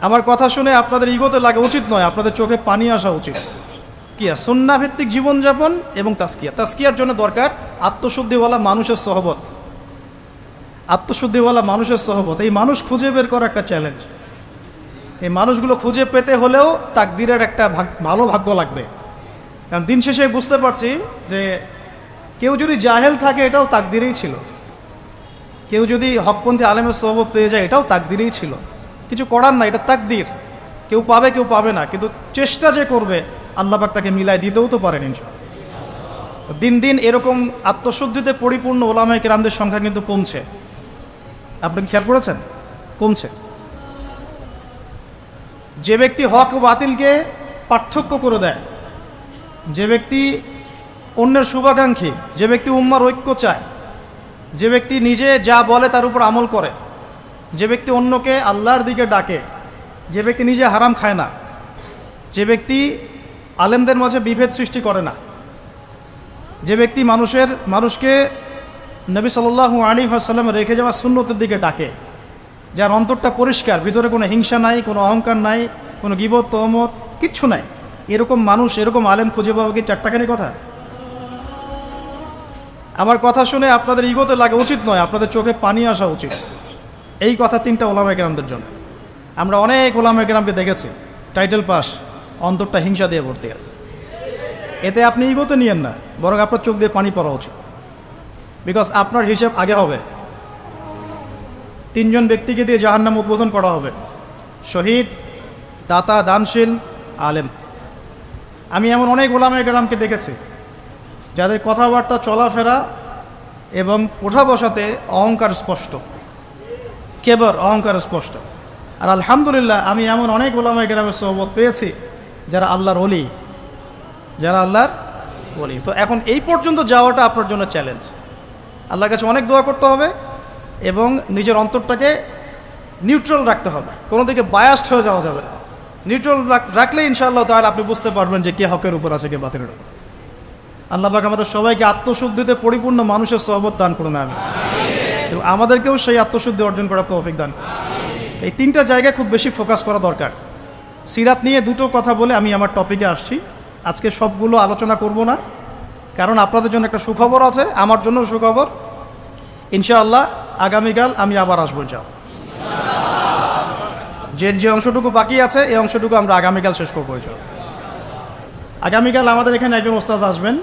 আমার কথা শুনে আপনাদের ইগোতে লাগা উচিত নয়, আপনাদের চোখে পানি আসা উচিত। কি সুন্নাহ ভিত্তিক জীবনযাপন এবং তাজকিয়ার জন্য দরকার আত্মশুদ্ধিওয়ালা মানুষের সহবত। আত্মশুদ্ধিওয়ালা মানুষের সহবত, এই মানুষ খুঁজে বের করা একটা চ্যালেঞ্জ। এই মানুষগুলো খুঁজে পেতে হলেও তাকদীরের একটা ভালো ভাগ্য লাগবে। কারণ দিন শেষে বুঝতে পারছি যে কেউ যদি জাহেল থাকে এটাও তাকদীরেই ছিল, কেউ যদি হকপন্থী আলেমের সহবত পেয়ে যায় এটাও তাকদীরেই ছিল। কিছু করার না, এটা তাকদীর। কেউ পাবে কেউ পাবে না, কিন্তু চেষ্টা যে করবে আল্লাহ পাক তাকে মিলাই দিতেও তো পারেন ইনশাআল্লাহ। দিন দিন এরকম আত্মশুদ্ধিতে পরিপূর্ণ ওলামায়ে কেরামদের সংখ্যা কিন্তু কমছে। আপনি কি খেয়াল করেছেন? কমছে। যে ব্যক্তি হক ও বাতিলকে পার্থক্য করে দেয়, যে ব্যক্তি অন্যের শুভাকাঙ্ক্ষী, যে ব্যক্তি উম্মার ঐক্য চায়, যে ব্যক্তি নিজে যা বলে তার উপর আমল করে, যে ব্যক্তি অন্যকে আল্লাহর দিকে ডাকে, যে ব্যক্তি নিজে হারাম খায় না, যে ব্যক্তি আলেমদের মাঝে বিভেদ সৃষ্টি করে না, যে ব্যক্তি মানুষকে নবী সাল্লাল্লাহু আলাইহি ওয়াসাল্লাম রেখে যাওয়া সুন্নতের দিকে ডাকে, যার অন্তরটা পরিষ্কার, ভিতরে কোনো হিংসা নাই, কোনো অহংকার নাই, কোনো গীবত তহমত কিচ্ছু নাই, এরকম মানুষ, এরকম আলেম খুঁজে পাওয়া কি চারটাখানি কথা? আমার কথা শুনে আপনাদের ইগোতে লাগা উচিত নয়, আপনাদের চোখে পানি আসা উচিত। এই কথা তিনটা ওলামায়ে কেরামদের জন্য। আমরা অনেক ওলামায়ে কেরামকে দেখেছি টাইটেল পাস, অন্তরটা হিংসা দিয়ে ভর্তি আছে। এতে আপনি ইগোতে নিয়েন না, বরং আপনার চোখ দিয়ে পানি পড়া উচিত। বিকজ আপনার হিসেব আগে হবে। তিনজন ব্যক্তিকে দিয়ে জাহান্নাম উদ্বোধন করা হবে: শহীদ, দাতা, দানশীল, আলেম। আমি এমন অনেক ওলামায়ে কেরামকে দেখেছি যাদের কথাবার্তা, চলাফেরা এবং ওঠা বসাতে অহংকার স্পষ্ট, কেবর, অহংকার স্পষ্ট। আর আলহামদুলিল্লাহ আমি এমন অনেক ওলামায়ে কেরামের সোহবত পেয়েছি যারা আল্লাহর ওলি, যারা আল্লাহর ওলি। তো এখন এই পর্যন্ত যাওয়াটা আপনার জন্য চ্যালেঞ্জ। আল্লাহর কাছে অনেক দোয়া করতে হবে এবং নিজের অন্তরটাকে নিউট্রাল রাখতে হবে, কোনো দিকে বায়াসড হয়ে যাওয়া যাবে না। নিউট্রাল রাখলে ইনশাআল্লাহ তাহলে আপনি বুঝতে পারবেন যে কে হকের উপর আছে, কে বাতিলের উপর আছে। আল্লাহ পাক আমাদের সবাইকে আত্মশুদ্ধিতে পরিপূর্ণ মানুষের সোহবত দান করুন, আমিন। এবং আমাদেরকেও সেই আত্মশুদ্ধি অর্জন করার তৌফিক দান করুন। এই তিনটা জায়গায় খুব বেশি ফোকাস করা দরকার। সিরাত নিয়ে দুটো কথা বলে আমি আমার টপিকে আসছি। আজকে সবগুলো আলোচনা করব না, কারণ আপনাদের জন্য একটা সুখবর আছে, আমার জন্য সুখবর। ইনশাআল্লাহ আগামীকাল আমি আবার আসবো। যে অংশটুকু বাকি আছে এই অংশটুকু আমরা আগামীকাল শেষ করবো। আগামীকাল আমাদের এখানে একজন ওস্তাদ আসবেন,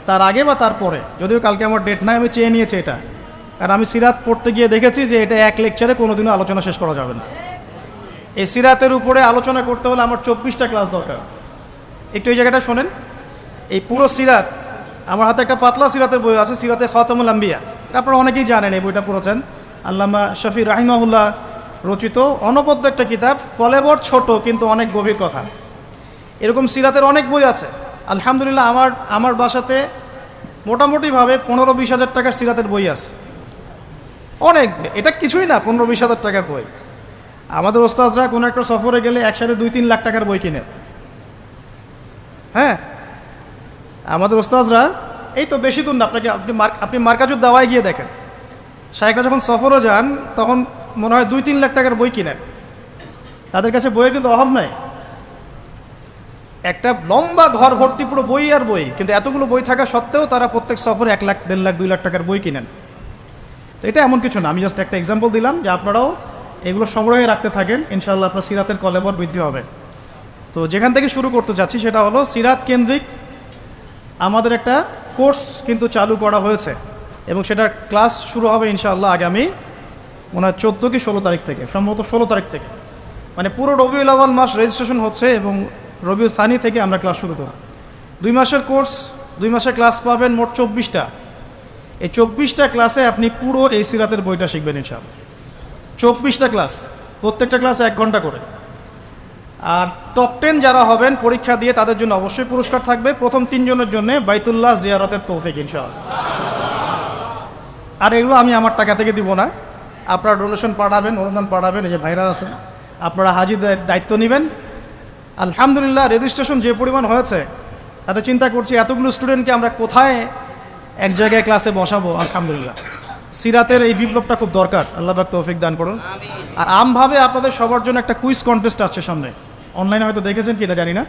তার আগে বা তারপরে, যদিও কালকে আমার ডেট নাই, আমি চেয়ে নিয়েছি এটা, কারণ আমি সিরাত পড়তে গিয়ে দেখেছি যে এটা এক লেকচারে কোনোদিনও আলোচনা শেষ করা যাবে না। এই সিরাতের উপরে আলোচনা করতে হলে আমার 24টা ক্লাস দরকার। একটু এই জায়গাটা শোনেন। এই পুরো সিরাত, আমার হাতে একটা পাতলা সিরাতের বই আছে, সিরাতে খাতামুল আম্বিয়া, আপনারা অনেকেই জানেন, এই বইটা পড়েছেন। আল্লামা শফি রাহিমাহুল্লাহ রচিত অনবদ্য একটা কিতাব, কলেবর ছোট কিন্তু অনেক গভীর কথা। এরকম সিরাতের অনেক বই আছে। আলহামদুলিল্লাহ আমার বাসাতে মোটামুটিভাবে 15-20 হাজার টাকার সিরাতের বই আছে, অনেক। এটা কিছুই না, 15-20 হাজার টাকার বই। আমাদের ওস্তাদরা কোনো একটা সফরে গেলে একসাথে 2-3 লাখ টাকার বই কিনে। হ্যাঁ, আমাদের ওস্তাদরা এই তো বেশি দূর না, আপনি মার্কাজুদ দাওয়ায় গিয়ে দেখেন, শায়েখরা যখন সফরে যান তখন মনে হয় 2-3 লাখ টাকার বই কিনেন। তাদের কাছে বইয়ের কিন্তু অভাব নাই। একটা লম্বা ঘর ভর্তি পুরো বই আর বই, কিন্তু এতগুলো বই থাকা সত্ত্বেও তারা প্রত্যেক সফরে 1 লাখ, 1.5 লাখ, 2 লাখ টাকার বই কিনেন। তো এটা এমন কিছু না, আমি জাস্ট একটা এক্সাম্পল দিলাম যে আপনারাও এগুলো সংগ্রহে রাখতে থাকেন, ইনশাআল্লাহ আপনার সিরাতের কলেবর বৃদ্ধি হবে। তো যেখান থেকে শুরু করতে চাচ্ছি সেটা হলো সিরাত কেন্দ্রিক আমাদের একটা কোর্স কিন্তু চালু করা হয়েছে এবং সেটার ক্লাস শুরু হবে ইনশাআল্লাহ আগামী মনে হয় 14 কি 16 তারিখ থেকে, সম্ভবত 16 তারিখ থেকে। মানে পুরো রবিউল আউয়াল মাস রেজিস্ট্রেশন হচ্ছে এবং রবিউল সানি থেকে আমরা ক্লাস শুরু করব। 2 মাসের কোর্স, 2 মাসের ক্লাস পাবেন মোট 24টা। এই 24টা ক্লাসে আপনি পুরো এই সিরাতের বইটা শিখবেন ইনশাআল্লাহ। 24টা ক্লাস, প্রত্যেকটা ক্লাসে 1 ঘন্টা করে। আর টপ 10 যারা হবেন পরীক্ষা দিয়ে তাদের জন্য অবশ্যই পুরস্কার থাকবে। প্রথম 3 জনের জন্য বাইতুল্লাহ জিয়ারতের তৌফিক ইনশাআল্লাহ। আর এগুলো আমি আমার টাকা থেকে দিব না, আপনারা ডোনেশন পাঠাবেন, অনুদান পাঠাবেন, এই যে ভাইরা আছে, আপনারা হাজিদের দায়িত্ব নেবেন। আলহামদুলিল্লাহ রেজিস্ট্রেশন যে পরিমাণ হয়েছে তাতে চিন্তা করছি এতগুলো স্টুডেন্টকে আমরা কোথায় এক জায়গায় ক্লাসে বসাবো। আলহামদুলিল্লাহ সিরাতের এই বিপ্লবটা খুব দরকার, আল্লাহ পাক তৌফিক দান করুন। আর আমভাবে আপনাদের সবার জন্য একটা কুইজ কন্টেস্ট আসছে সামনে, অনলাইনে হয়তো দেখেছেন কিনা জানি না।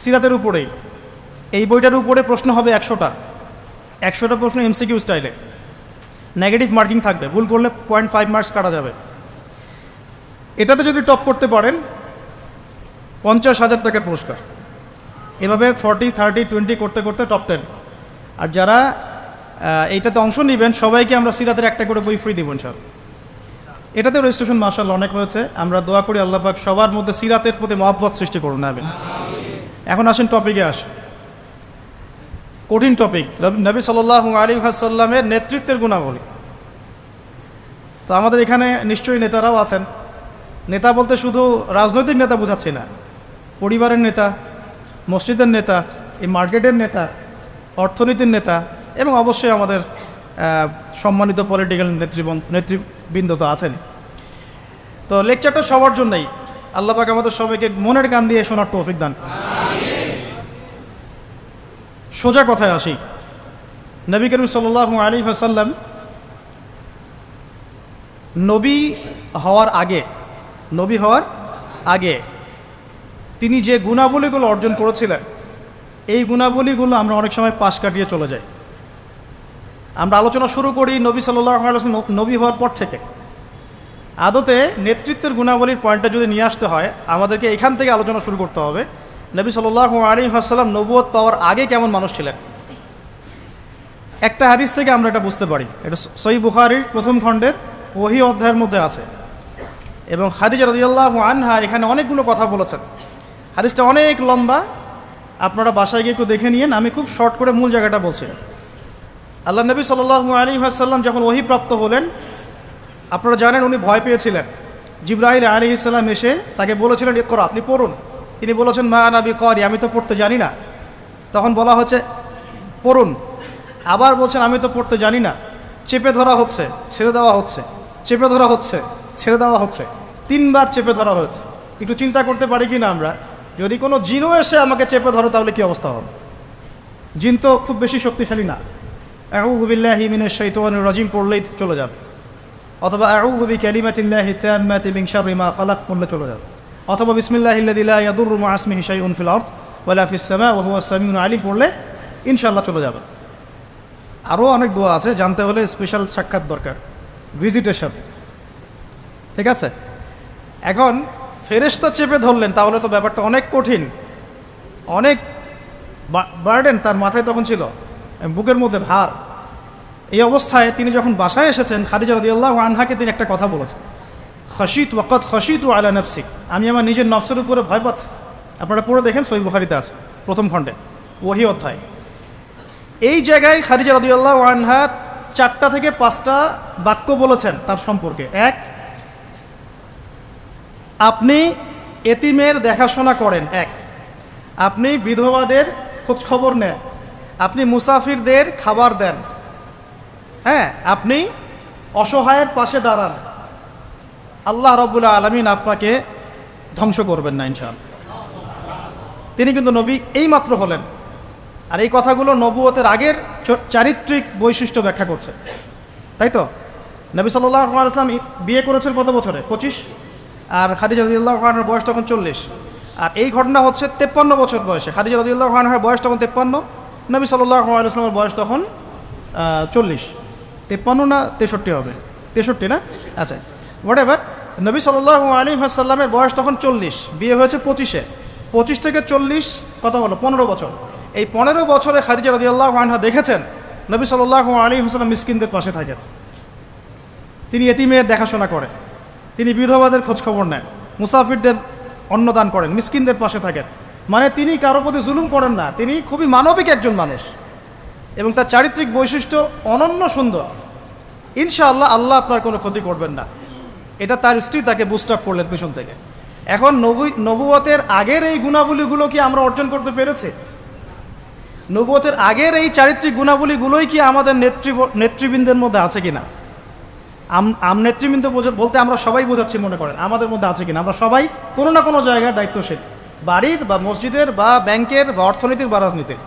সিরাতের উপরেই এই বইটার উপরে প্রশ্ন হবে 100টা প্রশ্ন এমসিকিউ স্টাইলে, নেগেটিভ মার্কিং থাকবে, ভুল করলে 0.5 মার্কস কাটা যাবে। এটাতে যদি টপ করতে পারেন 50,000 টাকার পুরস্কার। এভাবে 40, 30, 20 করতে করতে টপ 10। আর যারা এইটাতে অংশ নেবেন সবাইকে আমরা সিরাতের একটা করে বই ফ্রি দিব ইনশাআল্লাহ। এটাতেও রেজিস্ট্রেশন মাশাআল্লাহ অনেক হয়েছে। আমরা দোয়া করি আল্লাহ পাক সবার মধ্যে সিরাতের প্রতি মহব্বত সৃষ্টি করুন। আমিন। এখন আসেন টপিকে আসেন, কঠিন টপিক, নবী সাল্লাল্লাহু আলাইহি ওয়াসাল্লামের নেতৃত্বের গুণাবলী। তো আমাদের এখানে নিশ্চয়ই নেতারাও আছেন। নেতা বলতে শুধু রাজনৈতিক নেতা বোঝাচ্ছি না, পরিবারের নেতা, মসজিদের নেতা, এই মার্কেটের নেতা, অর্থনীতির নেতা এবং অবশ্যই আমাদের সম্মানিত পলিটিক্যাল নেতৃবৃন্দ তো আছেন। তো লেকচারটা সবার জন্যই, আল্লাহ পাক আমাদের সবাইকে মনের কান দিয়ে শোনার তৌফিক দান। সোজা কথায় আসি, নবী করিম সাল্লাল্লাহু আলাইহি ওয়াসাল্লাম নবী হওয়ার আগে তিনি যে গুণাবলীগুলো অর্জন করেছিলেন, এই গুণাবলীগুলো আমরা অনেক সময় পাশ কাটিয়ে চলে যাই। আমরা আলোচনা শুরু করি নবী সাল্লাল্লাহু আলাইহি ওয়াসাল্লাম নবী হওয়ার পর থেকে। আদতে নেতৃত্বের গুণাবলীর পয়েন্টটা যদি নিয়ে আসতে হয়, আমাদেরকে এখান থেকে আলোচনা শুরু করতে হবে। নবী সাল্লাল্লাহু আলাইহি ওয়াসাল্লাম নবুয়ত পাওয়ার আগে কেমন মানুষ ছিলেন। একটা হাদিস থেকে আমরা এটা বুঝতে পারি, এটা সহিহ বুখারীর প্রথম খণ্ডের ওহী অধ্যায়ের মধ্যে আছে এবং খাদিজা রাদিয়াল্লাহু আনহা এখানে অনেকগুলো কথা বলেছেন। হাদিসটা অনেক লম্বা, আপনারা বাসায় গিয়ে একটু দেখে নিয়েন। আমি খুব শর্ট করে মূল জায়গাটা বলছি। আল্লাহ নবী সাল্লাল্লাহু আলাইহি ওয়াসাল্লাম যখন ওহী প্রাপ্ত হলেন, আপনারা জানেন উনি ভয় পেয়েছিলেন। জিবরাইল আলাইহিস সালাম এসে তাকে বলেছিলেন ইকরা, আপনি পড়ুন। তিনি বলেছেন মা আনা বিকারি, আমি তো পড়তে জানি না। তখন বলা হচ্ছে পড়ুন, আবার বলছেন আমি তো পড়তে জানি না। চেপে ধরা হচ্ছে, ছেড়ে দেওয়া হচ্ছে, চেপে ধরা হচ্ছে, ছেড়ে দেওয়া হচ্ছে, 3 বার চেপে ধরা হয়েছে। একটু চিন্তা করতে পারি কি না আমরা, যদি কোনো জিনও এসে আমাকে চেপে ধরো তাহলে কি অবস্থা হবে? জিন তো খুব বেশি শক্তিশালী না। আউযু বিল্লাহি মিনাশ শাইতানির রাজিম পড়লেই চলে যাবে, অথবা আউযু বিকালিমাতিল্লাহি তাম্মাতি মিন শাররি মা খালাক পড়লে চলে যাবে, অথবা বিসমিল্লাহিল্লাযী লা ইয়াদুররু মা ইসমিহি শাইউন ফিল আরদ ওয়ালা ফিস সামা ওয়া হুয়াস সামিউল আলিম পড়লে ইনশাআল্লাহ চলে যাবে। আরও অনেক দোয়া আছে, জানতে হলে স্পেশাল সাক্ষাৎ দরকার, ভিজিটেশন। ঠিক আছে। এখন ফেরেশতা চেপে ধরলেন, তাহলে তো ব্যাপারটা অনেক কঠিন, অনেক বার্ডেন তার মাথায় তখন ছিল, বুকের মধ্যে ভার। এই অবস্থায় তিনি যখন বাসায় এসেছেন, খাদিজা রাদিয়াল্লাহু আনহাকে তিনি একটা কথা বলেছেন, খাশিত ওয়াকাদ খাশিতু আলা নাফসি, আমি আমার নিজের নফসের উপরে ভয় পাচ্ছি। আপনারা পড়ে দেখেন, সহিহ বুখারীতে আছে প্রথম খণ্ডে ওহী অধ্যায়। এই জায়গায় খাদিজা রাদিয়াল্লাহু আনহা 4টা থেকে 5টা বাক্য বলেছেন তার সম্পর্কে। 1, আপনি এতিমের দেখাশোনা করেন। 1, আপনি বিধবাদের খোঁজ খবর নেন। আপনি মুসাফিরদের খাবার দেন। হ্যাঁ, আপনি অসহায়ের পাশে দাঁড়ান। আল্লাহ রাব্বুল আলামিন আপনাকে ধ্বংস করবেন না ইনশাআল্লাহ। তিনি কিন্তু নবী এইমাত্র হলেন, আর এই কথাগুলো নবুয়তের আগের চারিত্রিক বৈশিষ্ট্য ব্যাখ্যা করছে, তাই তো? নবী সাল্লাল্লাহু আলাইহি ওয়াসাল্লাম বিয়ে করেছেন কত বছরে? 25। আর খাদিজা রাদিয়াল্লাহু আনহার বয়স তখন 40। আর এই ঘটনা হচ্ছে 53 বছর বয়সে। খাদিজা রাদিয়াল্লাহু আনহার বয়স তখন 53, নবী সাল্লাল্লাহু আলাইহি ওয়াসাল্লামের বয়স তখন 40। 53 না 63 হবে? 63 না? আচ্ছা, হোয়াট এভার। নবী সাল্লাল্লাহু আলাইহি ওয়াসাল্লামের বয়স তখন 40, বিয়ে হয়েছে 25-এ। 25 থেকে 40 কত হলো? 15 বছর। এই 15 বছরে খাদিজা রাদিয়াল্লাহু আনহা দেখেছেন নবী সাল্লাল্লাহু আলাইহি ওয়াসাল্লাম মিসকিনদের পাশে থাকেন, তিনি এতিমের দেখাশোনা করেন, তিনি বিধবাদের খোঁজখবর নেন, মুসাফিরদের অন্নদান করেন, মিসকিনদের পাশে থাকেন। মানে তিনি কারো প্রতি জুলুম করেন না, তিনি খুবই মানবিক একজন মানুষ এবং তার চারিত্রিক বৈশিষ্ট্য অনন্য সুন্দর। ইনশাআল্লাহ আল্লাহ আপনার কোনো ক্ষতি করবেন না। এটা তার স্ত্রী তাকে বুস্ট আপ করলেন পিছন থেকে। এখন নবুয়তের আগের এই গুণাবলীগুলো কি আমরা অর্জন করতে পেরেছি? নবুয়তের আগের এই চারিত্রিক গুণাবলীগুলোই কি আমাদের নেতৃবৃন্দের মধ্যে আছে কিনা? নেতৃবৃন্দ বলতে আমরা সবাই বোঝাচ্ছি, মনে করেন আমাদের মধ্যে আছে কিনা? আমরা সবাই কোনো না কোনো জায়গায় দায়িত্বশীল, বাড়ির বা মসজিদের বা ব্যাংকের বা অর্থনীতির বা রাজনীতির।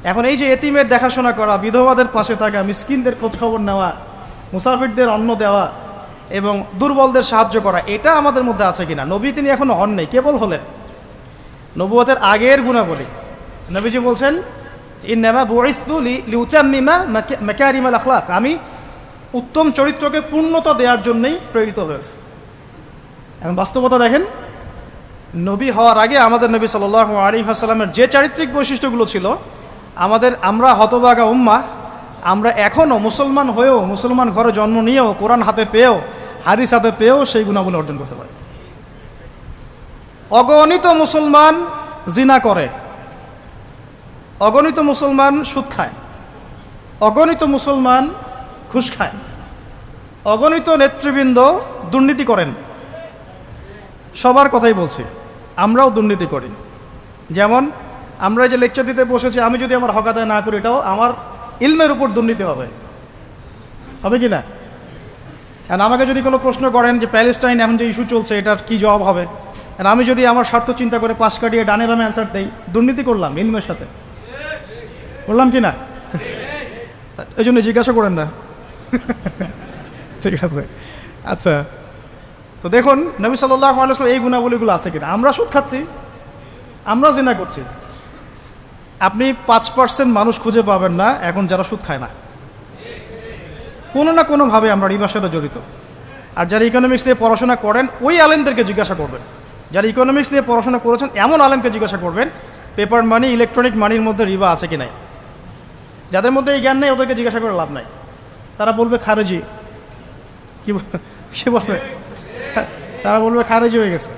এখন এই যে এতিমের দেখাশোনা করা, বিধবাদের পাশে থাকা, মিসকিনদের খোঁজখবর নেওয়া, মুসাফিরদের অন্ন দেওয়া এবং দুর্বলদের সাহায্য করা, এটা আমাদের মধ্যে আছে কিনা? নবী তিনি এখনো হন নাই, কেবল হলেন। নবুয়তের আগের গুণাবলী নবীজি বলছেন, ইন্নামা বুইসতু লিউতাম্মিমা মাকারিমাল আখলাক, আমি উত্তম চরিত্রকে পূর্ণতা দেওয়ার জন্যই প্রেরিত হয়েছে। এখন বাস্তবতা দেখেন, নবী হওয়ার আগে আমাদের নবী সাল্লাল্লাহু আলাইহি ওয়াসাল্লামের যে চারিত্রিক বৈশিষ্ট্যগুলো ছিল, আমরা হতভাগা উম্মাহ, আমরা এখনও মুসলমান হয়েও, মুসলমান ঘরে জন্ম নিয়েও, কোরআন হাতে পেয়েও, হাদিস হাতে পেয়েও সেই গুণাবলী অর্জন করতে পারি। অগণিত মুসলমান জিনা করে, অগণিত মুসলমান সুদ খায়, অগণিত মুসলমান ঘুষ খায়, অগণিত নেতৃবৃন্দ দুর্নীতি করেন। সবার কথাই বলছি, আমরাও দুর্নীতি করি। যেমন আমরা যে লেকচার দিতে বসেছি, আমি যদি আমার হক আদায় না করি, এটাও আমার ইলমের উপর দুর্নীতি হবে কি না? কারণ আমাকে যদি কোনো প্রশ্ন করেন যে প্যালেস্টাইন এখন যে ইস্যু চলছে, এটার কি জবাব হবে, আর আমি যদি আমার স্বার্থ চিন্তা করে পাশ কাটিয়ে ডানে বামে অ্যান্সার দেই, দুর্নীতি করলাম ইলমের সাথে, করলাম কি না? এই জন্য জিজ্ঞাসা করেন না। ঠিক আছে, আচ্ছা। তো দেখুন, নবী সাল্লাল্লাহু আলাইহি ওয়াসাল্লাম এই গুণাবলীগুলো আছে কিনা? আমরা সুদ খাচ্ছি, আমরা জিনা করছি। আপনি 5% মানুষ খুঁজে পাবেন না এখন যারা সুদ খায় না। কোনো না কোনোভাবে আমরা রিবার সাথে জড়িত। আর যারা ইকোনমিক্স নিয়ে পড়াশোনা করেন, ওই আলেমদেরকে জিজ্ঞাসা করবেন। যারা ইকোনমিক্স নিয়ে পড়াশোনা করেছেন এমন আলেমকে জিজ্ঞাসা করবেন, পেপার মানি, ইলেকট্রনিক মানির মধ্যে রিবা আছে কি নাই। যাদের মধ্যে এই জ্ঞান নেই, ওদেরকে জিজ্ঞাসা করে লাভ নাই। তারা বলবে খারেজি। কি বলবে? তারা বলবে খারেজি হয়ে গেছে।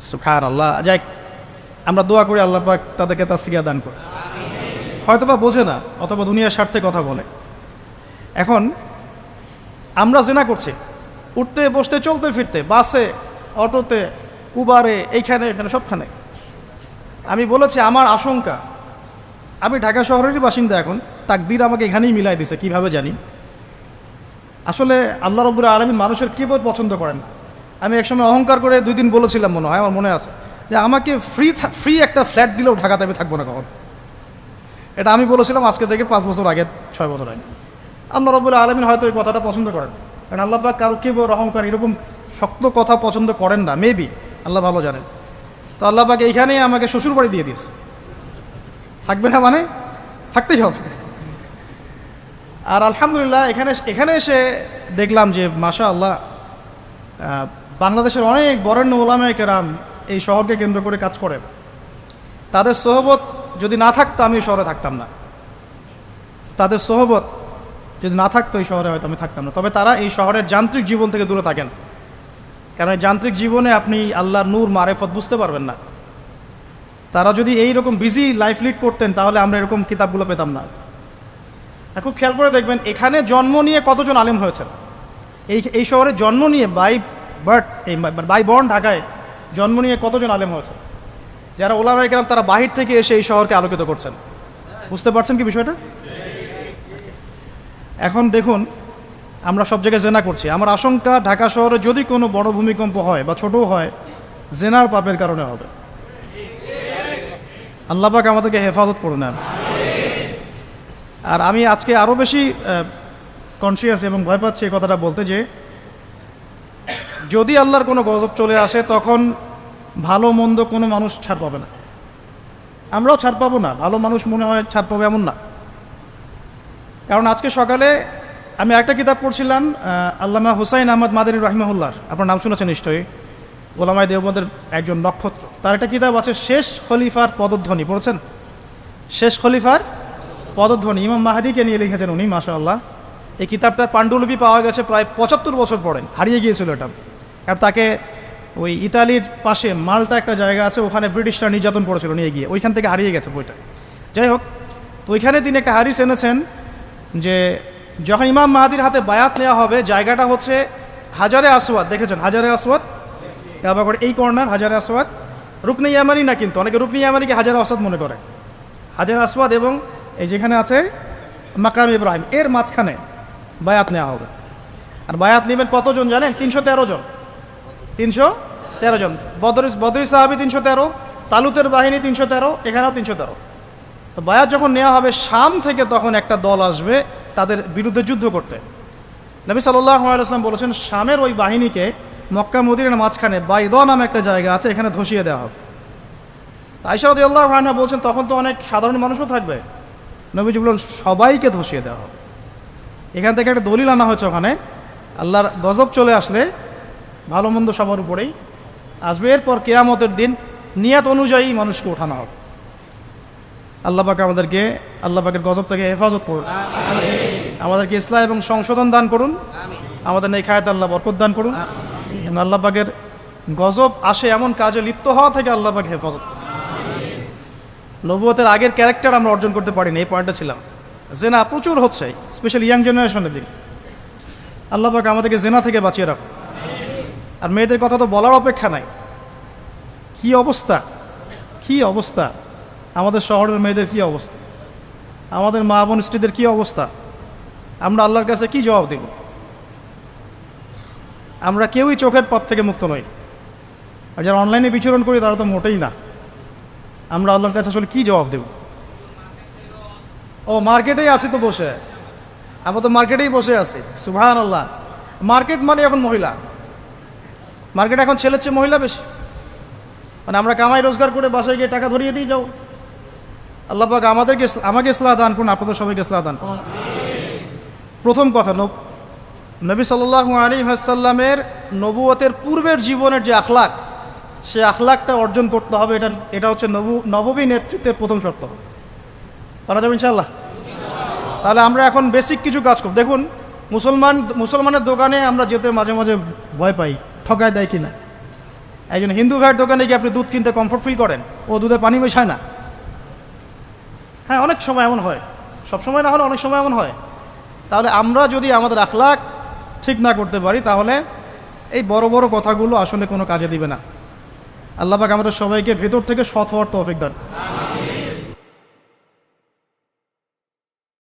সুবহানাল্লাহ। যাই, আমরা দোয়া করি আল্লাহ পাক তাদেরকে তাসকিয়া দান করে। হয়তোবা বোঝে না, অথবা দুনিয়ার স্বার্থে কথা বলে। এখন আমরা জিনা করছি, উঠতে বসতে চলতে ফিরতে, বাসে, অটোতে, উবারে, এইখানে এখানে সবখানে। আমি বলেছি আমার আশঙ্কা, আমি ঢাকা শহরেরই বাসিন্দা, এখন তাকদীর আমাকে এখানেই মিলাই দিছে, কিভাবে জানি। আসলে আল্লাহ রাব্বুল আলামিন মানুষের কিবোধ পছন্দ করেন না। আমি একসময় অহংকার করে 2 দিন বলেছিলাম, মনে হয় আমার মনে আছে, যে আমাকে ফ্রি একটা ফ্ল্যাট দিলেও ঢাকাতে আমি থাকবো না কখন। এটা আমি বলেছিলাম আজকে থেকে 5 বছর আগে, 6 বছর আগে। আল্লাহ রাব্বুল আলামিন হয়তো এই কথাটা পছন্দ করেন, কারণ আল্লাহ পাক কারো কিবোধ, অহংকার, এরকম শক্ত কথা পছন্দ করেন না, মেবি, আল্লাহ ভালো জানেন। তো আল্লাহ পাক এইখানেই আমাকে শ্বশুর বাড়ি দিয়ে দিয়েছে। থাকবে না মানে থাকতেই হবে। আর আলহামদুলিল্লাহ এখানে এসে দেখলাম যে মাশাআল্লাহ, বাংলাদেশের অনেক বরেণ্য উলামায়ে কেরাম এই শহরকে কেন্দ্র করে কাজ করে। তাদের সোহবত যদি না থাকতো আমি এই শহরে থাকতাম না। তাদের সোহবত যদি না থাকতো এই শহরে হয়তো আমি থাকতাম না। তবে তারা এই শহরের যান্ত্রিক জীবন থেকে দূরে থাকেন, কারণ এই যান্ত্রিক জীবনে আপনি আল্লাহর নূর, মারেফত বুঝতে পারবেন না। তারা যদি এইরকম বিজি লাইফ লিড করতেন, তাহলে আমরা এরকম কিতাবগুলো পেতাম না। আর খুব খেয়াল করে দেখবেন, এখানে জন্ম নিয়ে কতজন আলেম হয়েছেন। এই শহরে জন্ম নিয়ে বাই বর্ন ঢাকায় জন্ম নিয়ে কতজন আলেম হয়েছে, যারা উলামায়ে কেরাম, তারা বাহির থেকে এসে এই শহরকে আলোকিত করছেন। বুঝতে পারছেন কি বিষয়টা? এখন দেখুন, আমরা সব জায়গায় জেনা করছি। আমার আশঙ্কা, ঢাকা শহরে যদি কোনো বড় ভূমিকম্প হয় বা ছোটও হয়, জেনার পাপের কারণে হবে। আল্লাহ পাক আমাদেরকে হেফাজত করে নেন। আর আমি আজকে আরও বেশি কনসিয়াস এবং ভয় পাচ্ছি এই কথাটা বলতে, যে যদি আল্লাহর কোনো গজব চলে আসে, তখন ভালো মন্দ কোনো মানুষ ছাড় পাবে না। আমরাও ছাড় পাবো না, ভালো মানুষ মনে হয় ছাড় পাবে এমন না। কারণ আজকে সকালে আমি একটা কিতাব পড়ছিলাম, আল্লামা হুসাইন আহমদ মাদানী রাহিমাহুল্লাহ, আপনার নাম শুনেছেন নিশ্চয়ই, ওলামায়ে দেওবন্দের একজন নক্ষত্র। তার একটা কিতাব আছে, শেষ খলিফার পদধ্বনি, পড়েছেন? শেষ খলিফার পদধ্বনি, ইমাম মাহাদিকে নিয়ে লিখেছেন উনি, মাশাআল্লাহ। এই কিতাবটার পাণ্ডুলিপি পাওয়া গেছে প্রায় 75 বছর পরে, হারিয়ে গিয়েছিল এটা। কারণ তাকে ওই ইতালির পাশে মাল্টা একটা জায়গা আছে, ওখানে ব্রিটিশরা নির্যাতন করেছিল, নিয়ে গিয়ে ওইখান থেকে হারিয়ে গেছে বইটা। যাই হোক, তো ওইখানে তিনি একটা হাদিস এনেছেন যে যখন ইমাম মাহাদির হাতে বায়াত নেওয়া হবে, জায়গাটা হচ্ছে হাজারে আসওয়াদ, দেখেছেন হাজারে আসওয়াদ, কাবা করে এই কর্নার হাজারে আসওয়াদ, রুকনে ইয়ামানি না, কিন্তু অনেকে রুকনে ইয়ামানিকে হাজারে আসওয়াদ মনে করে। হাজারে আসওয়াদ এবং এই যেখানে আছে মাকাম ইব্রাহিম, এর মাঝখানে বায়াত নেওয়া হবে। আর বায়াত নেবেন কতজন জানেন? 313 জন। 313 জন। বদরি সাহাবি 313, তালুতের বাহিনী 313, এখানেও 313। তো বায়াত যখন নেওয়া হবে, শাম থেকে তখন একটা দল আসবে তাদের বিরুদ্ধে যুদ্ধ করতে। নবী সাল্লাল্লাহু আলাইহি ওয়াসাল্লাম বলেছেন শামের ওই বাহিনীকে মক্কা মদিনার মাঝখানে বাইদা নামে একটা জায়গা আছে, এখানে ধসিয়ে দেওয়া হবে। আয়েশা রাদিয়াল্লাহু আনহা বলছেন তখন তো অনেক সাধারণ মানুষও থাকবে, নবীজি বললেন সবাইকে ধসিয়ে দেওয়া হবে। এখান থেকে একটা দলিল আনা হয়েছে, ওখানে আল্লাহর গজব চলে আসলে ভালো মন্দ সবার উপরেই আসবে, এরপর কিয়ামতের দিন নিয়ত অনুযায়ী মানুষকে ওঠানো হবে। আল্লাহ পাক আমাদেরকে আল্লাহ পাকের গজব থেকে হেফাজত করুন, আমাদেরকে ইসলাম এবং সংশোধন দান করুন, আমাদের নেক হায়াতে আল্লাহ বরকত দান করুন। আল্লাহ পাকের গজব আসে এমন কাজে লিপ্ত হওয়া থেকে আল্লাহ পাক হেফাজত করুন। নবুয়তের আগের ক্যারেক্টার আমরা অর্জন করতে পারিনি, এই পয়েন্টটা ছিলাম। জেনা প্রচুর হচ্ছে, স্পেশালি ইয়াং জেনারেশনের দিন। আল্লাহ পাক আমাদেরকে জেনা থেকে বাঁচিয়ে রাখুন। আর মেয়েদের কথা তো বলার অপেক্ষা নাই, কি অবস্থা, কি অবস্থা, আমাদের শহরের মেয়েদের কি অবস্থা, আমাদের মা বোন স্ত্রীদের কি অবস্থা। আমরা আল্লাহর কাছে কি জবাব দেব? আমরা কেউই চোখের পথ থেকে মুক্ত নই, আর যারা অনলাইনে বিচরণ করি তারা তো মোটেই না। আমরা আল্লাহর কাছে আসলে কি জবাব দেব? ও মার্কেটেই আছি তো বসে, আমরা তো মার্কেটেই বসে আছি। সুবহানাল্লাহ, মার্কেট মানে এখন মহিলা, মার্কেট এখন ছেলের চেয়ে মহিলা বেশি। মানে আমরা কামাই রোজগার করে বাসায় গিয়ে টাকা ধরিয়ে দিয়ে যাও। আল্লাহ পাক আমাকে ইসলাহ দান করুন, আপনাদের সবাইকে ইসলাহ দান করুন। প্রথম কথা, নবী সাল্লাল্লাহু আলাইহি ওয়াসাল্লামের নবুয়তের পূর্বের জীবনের যে আখলাক, সে আখলাকটা অর্জন করতে হবে। এটা হচ্ছে নববী নেতৃত্বের প্রথম শর্ত। পারা যাবে ইনশাআল্লাহ? তাহলে আমরা এখন বেসিক কিছু কাজ করব। দেখুন, মুসলমানের দোকানে আমরা যেতে মাঝে মাঝে ভয় পাই, ঠকায় দেয় কিনা। একজন হিন্দু ভাইয়ের দোকানে গিয়ে আপনি দুধ কিনতে কমফোর্ট ফিল করেন, ও দুধে পানি মেশায় না। হ্যাঁ, অনেক সময় এমন হয়, সব সময় না হলে অনেক সময় এমন হয়। তাহলে আমরা যদি আমাদের আখলাক ঠিক না করতে পারি, তাহলে এই বড় বড় কথাগুলো আসলে কোনো কাজে দিবে না। আল্লাহ পাক আমাদের সবাইকে ভেতর থেকে সৎ হওয়ার তৌফিক দান।